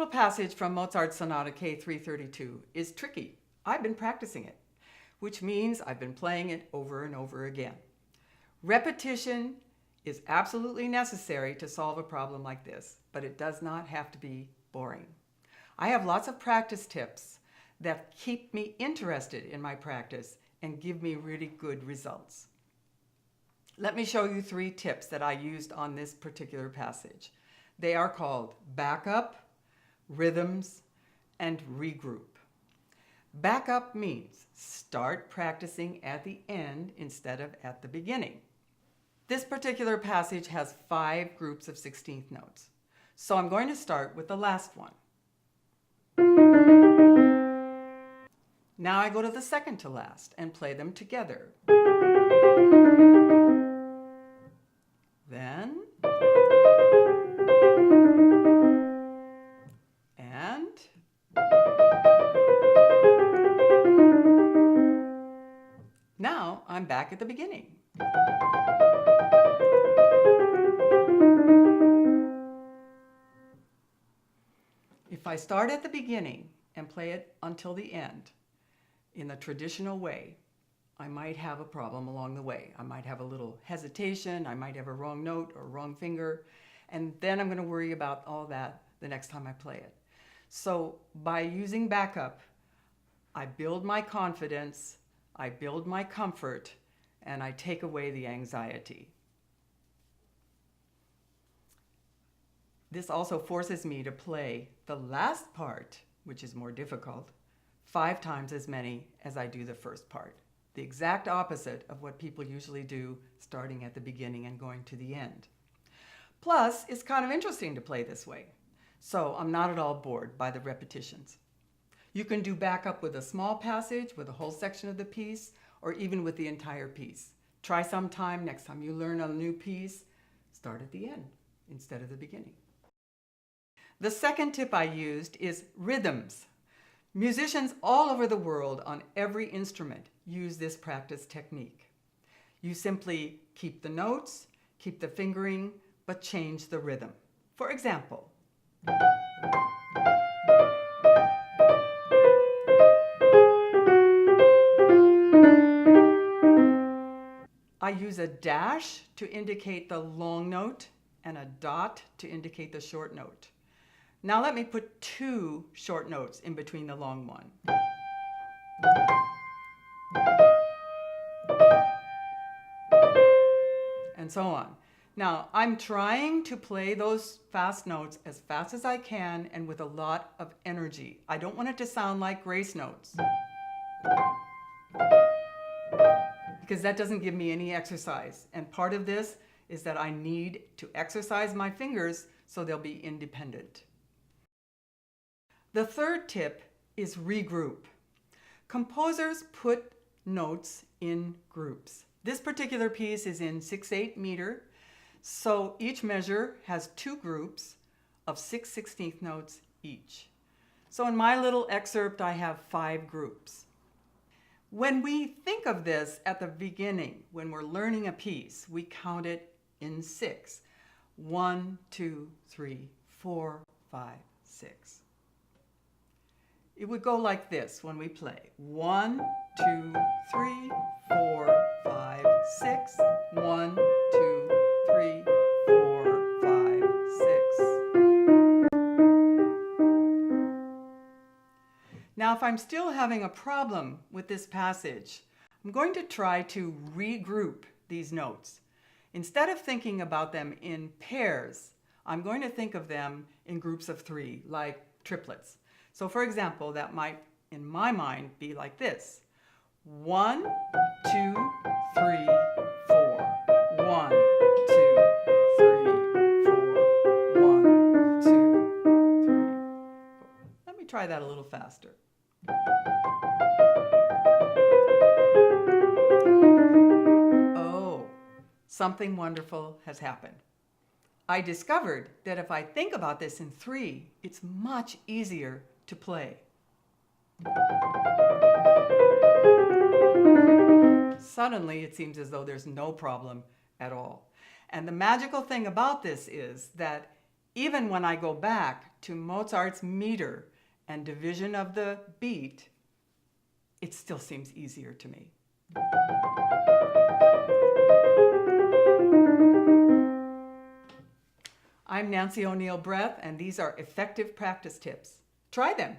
little passage from Mozart's Sonata K332 is tricky. I've been practicing it, which means I've been playing it over and over again. Repetition is absolutely necessary to solve a problem like this, but it does not have to be boring. I have lots of practice tips that keep me interested in my practice and give me really good results. Let me show you 3 tips that I used on this particular passage. They are called backup, rhythms, and regroup. Backup means start practicing at the end instead of at the beginning. This particular passage has 5 groups of 16th notes. So I'm going to start with the last one. Now I go to the second to last and play them together. Then, and, now I'm back at the beginning. If I start at the beginning and play it until the end in the traditional way, I might have a problem along the way. I might have a little hesitation, I might have a wrong note or wrong finger, and then I'm going to worry about all that the next time I play it. So by using backup, I build my confidence, I build my comfort, and I take away the anxiety. This also forces me to play the last part, which is more difficult, 5 times as many as I do the first part. The exact opposite of what people usually do, starting at the beginning and going to the end. Plus, it's kind of interesting to play this way, so I'm not at all bored by the repetitions. You can do backup with a small passage, with a whole section of the piece, or even with the entire piece. Try sometime, next time you learn a new piece, start at the end instead of the beginning. The second tip I used is rhythms. Musicians all over the world on every instrument use this practice technique. You simply keep the notes, keep the fingering, but change the rhythm. For example, I use a dash to indicate the long note and a dot to indicate the short note. Now let me put 2 short notes in between the long one. And so on. Now I'm trying to play those fast notes as fast as I can and with a lot of energy. I don't want it to sound like grace notes, because that doesn't give me any exercise. And part of this is that I need to exercise my fingers so they'll be independent. The third tip is regroup. Composers put notes in groups. This particular piece is in 6/8 meter, so each measure has 2 groups of 6/16 notes each. So in my little excerpt, I have 5 groups. When we think of this at the beginning, when we're learning a piece, we count it in 6. 1, 2, 3, 4, 5, 6. It would go like this when we play. 1, 2, 3, 4, 5, 6. 1, 2, 3, 4, 5, 6. Now, if I'm still having a problem with this passage, I'm going to try to regroup these notes. Instead of thinking about them in pairs, I'm going to think of them in groups of 3, like triplets. So for example, that might, in my mind, be like this. 1, 2, 3, 4. 1, 2, 3, 4. 1, 2, 3, 4. Let me try that a little faster. Oh, something wonderful has happened. I discovered that if I think about this in 3, it's much easier to play. Suddenly, it seems as though there's no problem at all. And the magical thing about this is that Even when I go back to Mozart's meter and division of the beat, it still seems easier to me. I'm Nancy O'Neill Breth, and these are effective practice tips. Try them.